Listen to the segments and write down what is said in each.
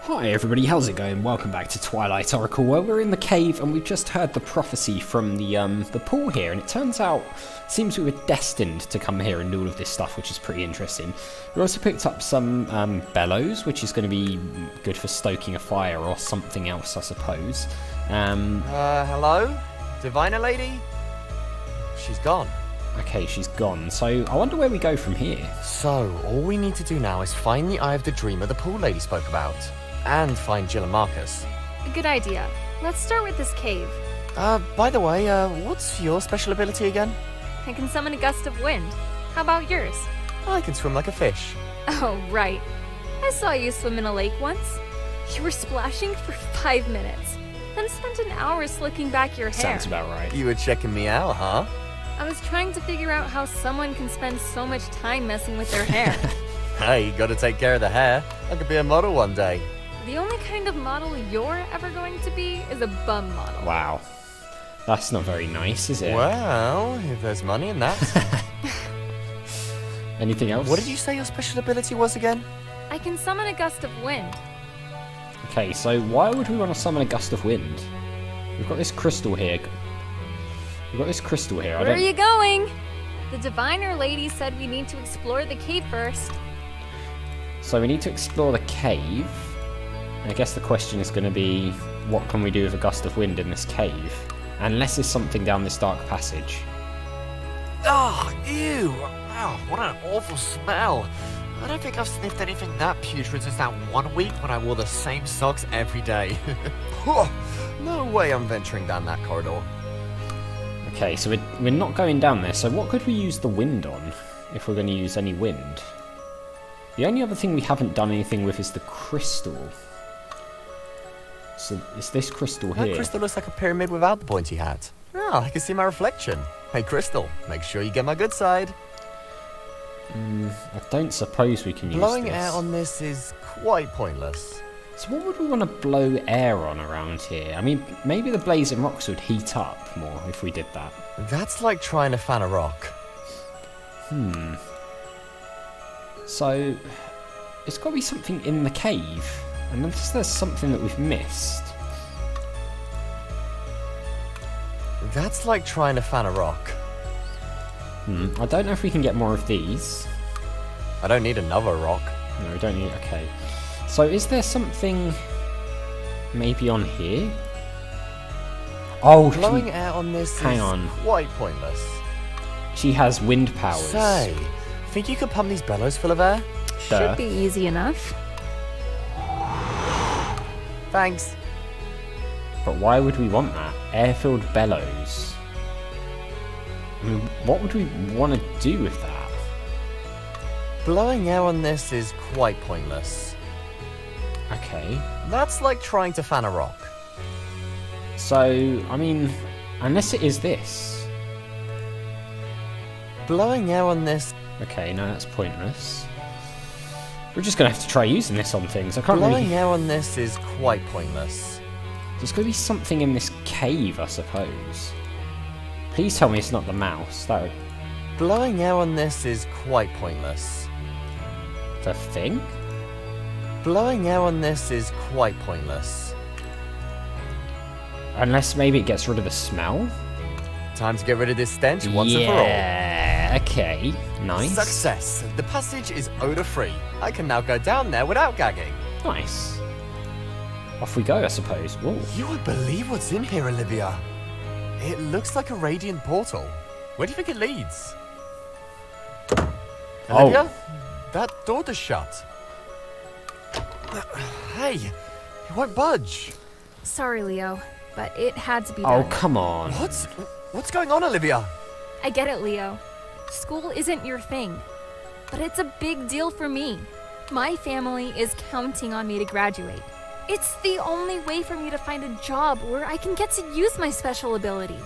Hi everybody, how's it going? Welcome back to Twilight Oracle, where we're in the cave and we've just heard the prophecy from the pool here, and it turns out, seems we were destined to come here and do all of this stuff, which is pretty interesting. We also picked up some bellows, which is going to be good for stoking a fire or something else, I suppose. Hello? Diviner lady? She's gone. Okay, she's gone, so I wonder where we go from here. So, all we need to do now is find the Eye of the Dreamer the pool lady spoke about. And find Jill and Marcus. Good idea. Let's start with this cave. By the way, what's your special ability again? I can summon a gust of wind. How about yours? I can swim like a fish. Oh, right. I saw you swim in a lake once. You were splashing for 5 minutes, then spent an hour slicking back your hair. Sounds about right. You were checking me out, huh? I was trying to figure out how someone can spend so much time messing with their hair. Hey, gotta take care of the hair. I could be a model one day. The only kind of model you're ever going to be is a bum model. Wow. That's not very nice, is it? Well, if there's money in that. Anything else? What did you say your special ability was again? I can summon a gust of wind. Okay, so why would we want to summon a gust of wind? We've got this crystal here. Where are you going? The diviner lady said we need to explore the cave first. So we need to explore the cave. I guess the question is going to be, what can we do with a gust of wind in this cave? Unless there's something down this dark passage. Oh, ew! Wow, what an awful smell! I don't think I've sniffed anything that putrid since that 1 week when I wore the same socks every day. No way I'm venturing down that corridor. Okay, so we're not going down there, so what could we use the wind on, if we're going to use any wind? The only other thing we haven't done anything with is the crystal. So it's this crystal here. That crystal looks like a pyramid without the pointy hat. Oh, I can see my reflection. Hey, Crystal, make sure you get my good side. I don't suppose we can use Blowing this. air on this is quite pointless. So what would we want to blow air on around here? I mean, maybe the blazing rocks would heat up more if we did that. That's like trying to fan a rock. So, it's got to be something in the cave. Unless there's something that we've missed. That's like trying to fan a rock. I don't know if we can get more of these. I don't need another rock. No, we don't need... Okay. So is there something maybe on here? Oh, Blowing air on this hang is on. quite pointless. She has wind powers. Say, think you could pump these bellows full of air? Duh. Should be easy enough. Thanks. But why would we want that? Air-Filled Bellows. I mean, what would we want to do with that? Blowing air on this is quite pointless. Okay. That's like trying to fan a rock. So, I mean, unless it is this. Blowing air on this... Okay, no, that's pointless. We're just going to have to try using this on things. I can't Blowing really... air on this is quite pointless. There's going to be something in this cave, I suppose. Please tell me it's not the mouse. That would... Blowing air on this is quite pointless. The thing? Blowing air on this is quite pointless. Unless maybe it gets rid of the smell? Time to get rid of this stench once and for all. Yeah, okay. Nice. Success! The passage is odor-free. I can now go down there without gagging. Nice. Off we go, I suppose. Whoa. You won't believe what's in here, Olivia. It looks like a radiant portal. Where do you think it leads? Olivia? That door is shut. Hey, it won't budge. Sorry, Leo, but it had to be Oh, done. come on. What's going on, Olivia? I get it, Leo. School isn't your thing, but it's a big deal for me. My family is counting on me to graduate. It's the only way for me to find a job where I can get to use my special ability.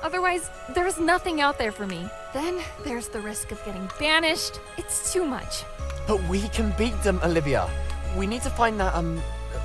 Otherwise, there's nothing out there for me. Then there's the risk of getting banished. It's too much. But we can beat them, Olivia. We need to find that,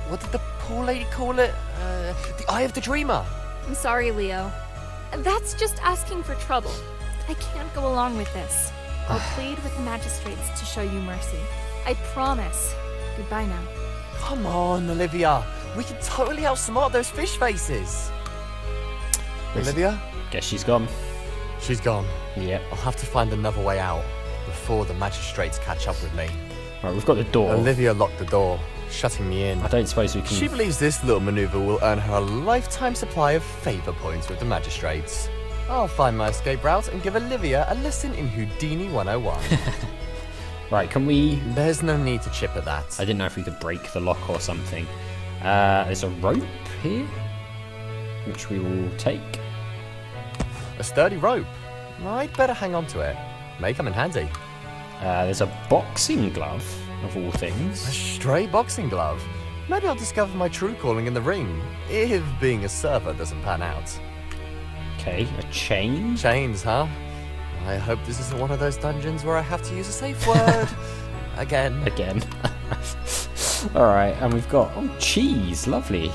what did the pool lady call it? The Eye of the Dreamer. I'm sorry, Leo. That's just asking for trouble. I can't go along with this. I'll plead with the magistrates to show you mercy. I promise. Goodbye now. Come on, Olivia. We can totally outsmart those fish faces. Olivia? Guess she's gone. She's gone. Yep. I'll have to find another way out before the magistrates catch up with me. Right, we've got the door. Olivia locked the door, shutting me in. I don't suppose we can... She believes this little maneuver will earn her a lifetime supply of favour points with the magistrates. I'll find my escape route and give Olivia a lesson in Houdini 101. Right, can we... There's no need to chip at that. I didn't know if we could break the lock or something. There's a rope here, which we will take. A sturdy rope. I'd better hang on to it. May come in handy. There's a boxing glove, of all A things. stray boxing glove. Maybe I'll discover my true calling in the ring, if being a server doesn't pan out. Okay, a chain. Chains, huh? I hope this isn't one of those dungeons where I have to use a safe word. Again. Again. Alright, and we've got... Oh, cheese. Lovely.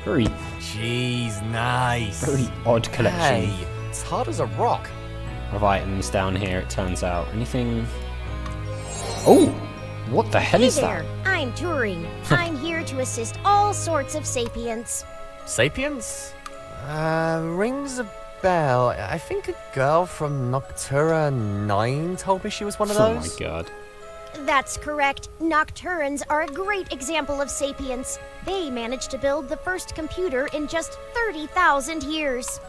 Very, Jeez, nice. very odd collection Hey, it's hard as a rock. of items down here, it turns out. Anything... Oh! What the hell Hey is there, that? I'm Turing. I'm here to assist all sorts of sapients. Sapiens? Rings a bell. I think a girl from Noctura 9 told me she was one of Oh those. my god. That's correct. Nocturans are a great example of sapients. They managed to build the first computer in just 30,000 years.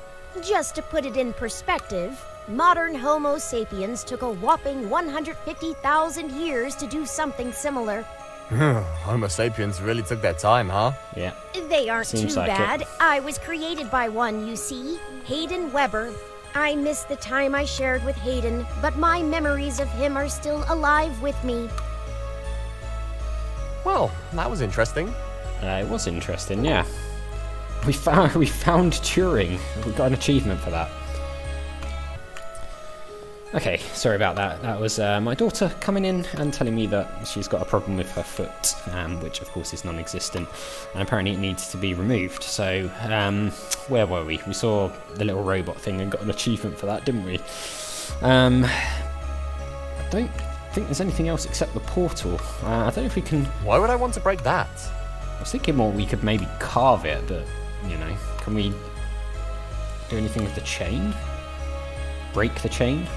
Just to put it in perspective, modern Homo sapiens took a whopping 150,000 years to do something similar. Homo sapiens really took their time, huh? Yeah. They aren't Seems too like it. bad. I was created by one, you see, Hayden Weber. I miss the time I shared with Hayden, but my memories of him are still alive with me. Well, that was interesting. It was interesting, yeah. We found Turing. We got an achievement for that. Okay, sorry about that. That was my daughter coming in and telling me that she's got a problem with her foot, which of course is non-existent, and apparently it needs to be removed. So, where were we? We saw the little robot thing and got an achievement for that, didn't we? I don't think there's anything else except the portal. I don't know if we can... Why would I want to break that? I was thinking more we could maybe carve it, but, you know, can we do anything with the chain? Break the chain?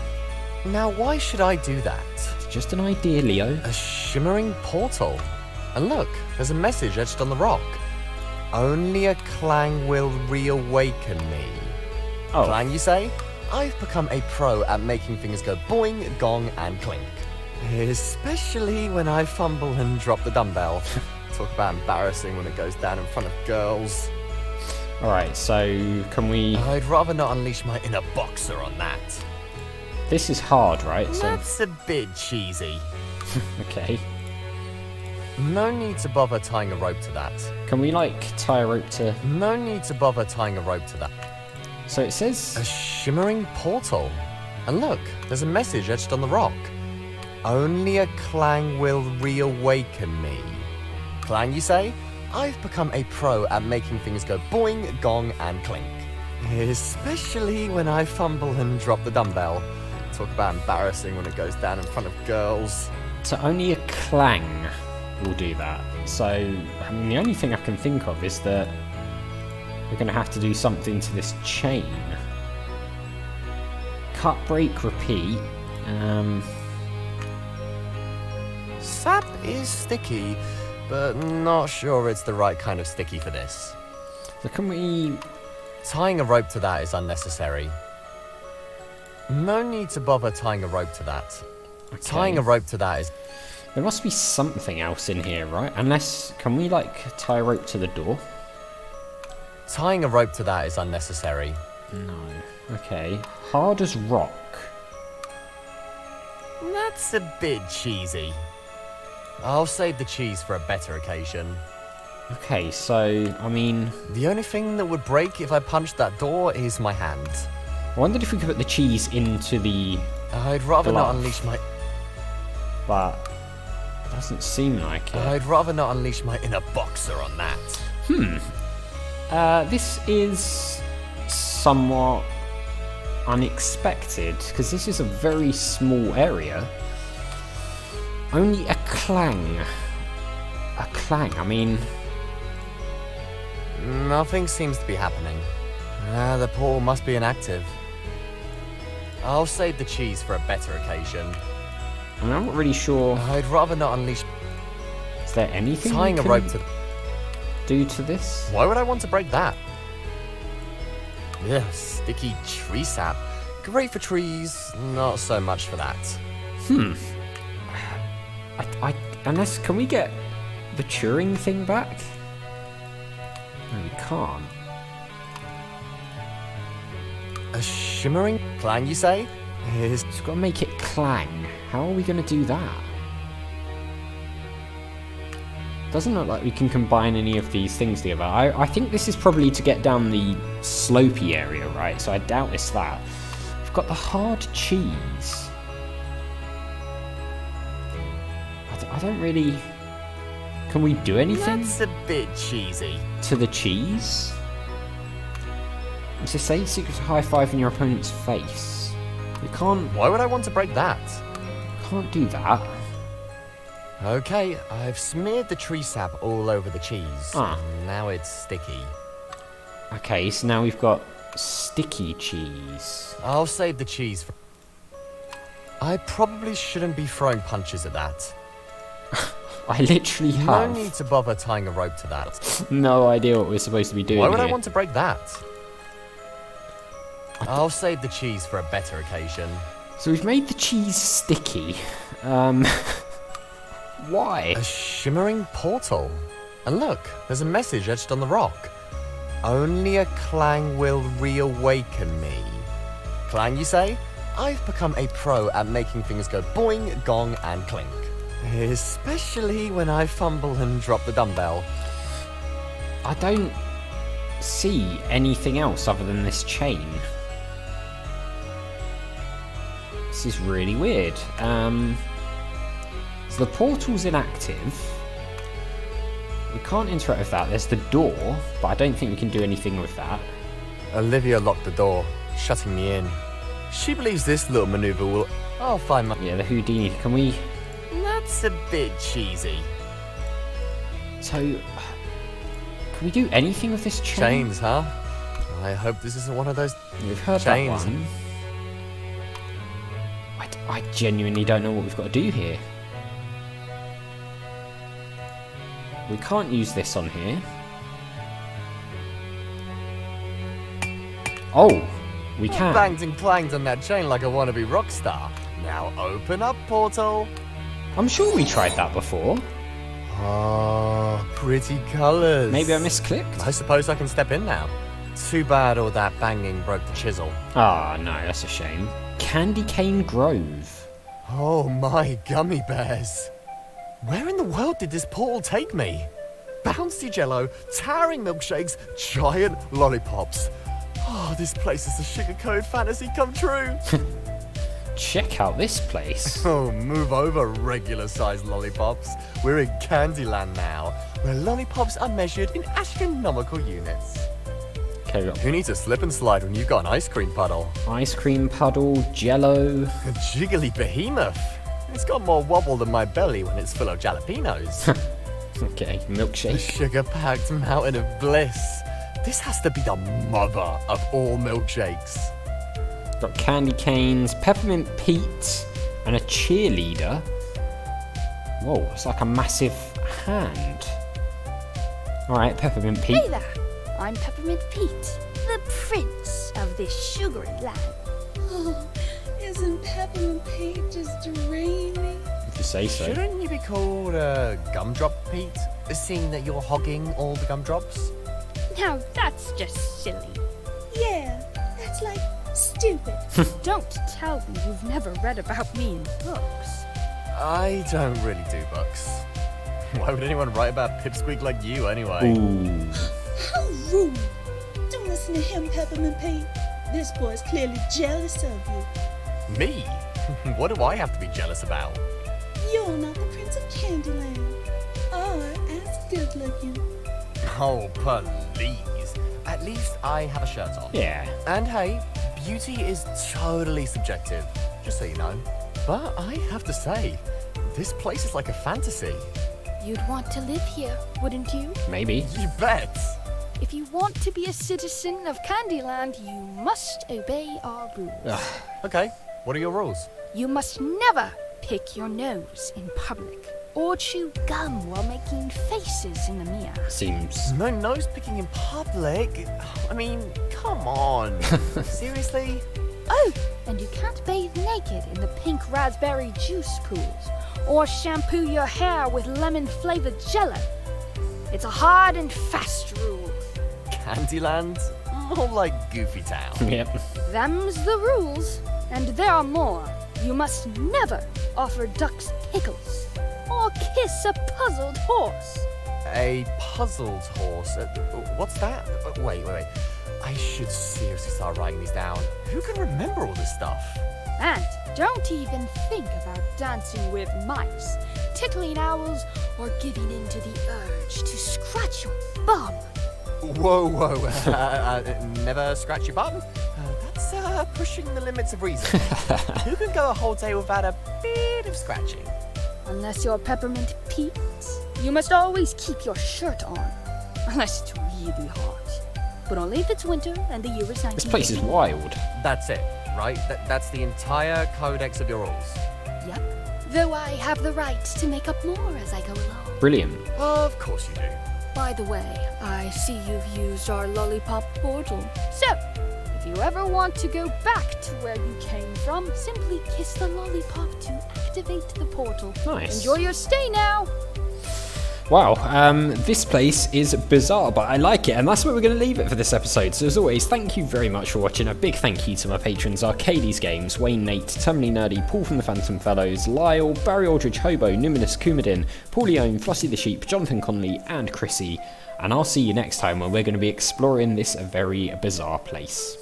Now, why should I do that? It's just an idea, Leo. A shimmering portal. And look, there's a message etched on the rock. Only a clang will reawaken me. Oh, Clang, you say? I've become a pro at making things go boing, gong, and clink. Especially when I fumble and drop the dumbbell. Talk about embarrassing when it goes down in front of girls. alright, so can we... I'd rather not unleash my inner boxer on that. This is hard, right? So, That's a bit cheesy. okay. No need to bother tying a rope to that. Can we, like, tie a rope to... No need to bother tying a rope to that. So it says... A shimmering portal. And look, there's a message etched on the rock. Only a clang will reawaken me. Clang, you say? I've become a pro at making things go boing, gong, and clink. Especially when I fumble and drop the dumbbell. Talk about embarrassing when it goes down in front of girls. So only a clang will do that. So, I mean, the only thing I can think of is that we're going to have to do something to this chain. Cut, break, repeat. Sap is sticky, but not sure it's the right kind of sticky for this. So can we... Tying a rope to that is unnecessary. No need to bother tying a rope to that. Okay. Tying a rope to that is... There must be something else in here, right? Unless... Can we, like, tie a rope to the door? Tying a rope to that is unnecessary. No. Okay. Hard as rock. That's a bit cheesy. I'll save the cheese for a better occasion. Okay, so, I mean... The only thing that would break if I punched that door is my hand. I wondered if we could put the cheese into the... I'd rather Glove. not unleash my... But... It doesn't seem like it. I'd rather not unleash my inner boxer on that. This is... somewhat... unexpected, because this is a very small area. Only a clang a clang? I mean, Nothing seems to be happening. The portal must be inactive. I'll save the cheese for a better occasion. I'm not really sure. I'd rather not unleash Is there anything tying you a can rope to... do to this? Why would I want to break that? Ugh, sticky tree sap. Great for trees, not so much for that. Unless, can we get the Turing thing back? No, we can't. A shimmering clang, you say? Is Just got to make it clang. How are we going to do that? Doesn't look like we can combine any of these things together. I think this is probably to get down the slopey area, right? So I doubt it's that. We've got the hard cheese. I don't really... Can we do anything That's a bit cheesy. to the cheese? Does it say secret high five in your opponent's face? We can't Why would I want to break that? do that. Okay, I've smeared the tree sap all over the cheese. Ah. Now it's sticky. Okay, so now we've got sticky cheese. I'll save the cheese for... I probably shouldn't be throwing punches at that. I literally No have need to bother tying a rope to that. no idea what we're supposed to be doing Why would here. I want to break that? I'll save the cheese for a better occasion. So we've made the cheese sticky. Why? A shimmering portal. And look, there's a message etched on the rock. Only a clang will reawaken me. Clang, you say? I've become a pro at making things go boing, gong, and clink. Especially when I fumble and drop the dumbbell. I don't see anything else other than this chain. This is really weird. So the portal's inactive. We can't interact with that. There's the door, but I don't think we can do anything with that. Olivia locked the door, shutting me in. She believes this little maneuver will... I'll find my... Yeah, the Houdini. Can we... That's a bit cheesy. So... Can we do anything with this chain? Chains, huh? I hope this isn't one of those... We've heard chains. that one. I genuinely don't know what we've got to do here. We can't use this on here. Oh, we can. Banged and clanged on that chain like a wannabe rock star. Now open up, portal. I'm sure we tried that before. Oh, pretty colours. Maybe I misclicked? I suppose I can step in now. Too bad all that banging broke the chisel. Ah, no, that's a shame. Candy Cane Grove. Oh my gummy bears. Where in the world did this portal take me? Bouncy jello, towering milkshakes, giant lollipops. Oh, this place is a sugar-coated fantasy come true. Check out this place. Oh, move over, regular-sized lollipops. We're in Candyland now, where lollipops are measured in astronomical units. Okay, we've got Who needs a slip and slide when you've got an ice cream puddle? ice cream puddle, jello. A jiggly behemoth. It's got more wobble than my belly when it's full of jalapenos. Okay, A milkshake. sugar-packed mountain of bliss. This has to be the mother of all milkshakes. Got candy canes, peppermint Pete, and a cheerleader. Whoa, it's like a massive hand. Alright, peppermint Pete. Hey there, I'm Peppermint Pete, the prince of this sugary land. Oh, isn't Peppermint Pete just dreamy? If you say so. Shouldn't you be called Gumdrop Pete, seeing that you're hogging all the gumdrops? Now that's just silly. Yeah, that's like stupid. Don't tell me you've never read about me in books. I don't really do books. Why would anyone write about Pipsqueak like you anyway? Ooh. How rude. Don't listen to him, Peppermint Pete. This boy's clearly jealous of you. Me? What do I have to be jealous about? You're not the prince of Candyland. Or as good looking. Oh, please. At least I have a shirt on. Yeah. And hey, beauty is totally subjective, just so you know. But I have to say, this place is like a fantasy. You'd want to live here, wouldn't you? Maybe. You bet. If you want to be a citizen of Candyland, you must obey our rules. Okay, what are your rules? You must never pick your nose in public or chew gum while making faces in the mirror. Seems... No nose picking in public. I mean, come on. Seriously? Oh, and you can't bathe naked in the pink raspberry juice pools or shampoo your hair with lemon-flavored jello. It's a hard and fast rule. Candyland? More like Goofy Town. Yep. Them's the rules, and there are more. You must never offer ducks pickles or kiss a puzzled horse. A puzzled horse? What's that? Wait. I should seriously start writing these down. Who can remember all this stuff? And don't even think about dancing with mice, tickling owls, or giving in to the urge to scratch your bum. Whoa. Never scratch your bum? That's pushing the limits of reason. Who can go a whole day without a bit of scratching? Unless you're Peppermint Pete, you must always keep your shirt on. Unless it's really hot. But only if it's winter and the year is 19. This place is wild. That's it, right? That's the entire codex of your rules. Yep. Though I have the right to make up more as I go along. Brilliant. Of course you do. By the way, I see you've used our lollipop portal. So, if you ever want to go back to where you came from, simply kiss the lollipop to activate the portal. Nice. Enjoy your stay now. Wow, this place is bizarre, but I like it, and that's where we're going to leave it for this episode. So as always, thank you very much for watching. A big thank you to my patrons, Arcades Games, Wayne Nate, Terminally Nerdy, Paul from the Phantom Fellows, Lyle, Barry Aldridge Hobo, Numinous Coumadin, Paul Leone, Flossie the Sheep, Jonathan Connolly, and Chrissy. And I'll see you next time when we're going to be exploring this very bizarre place.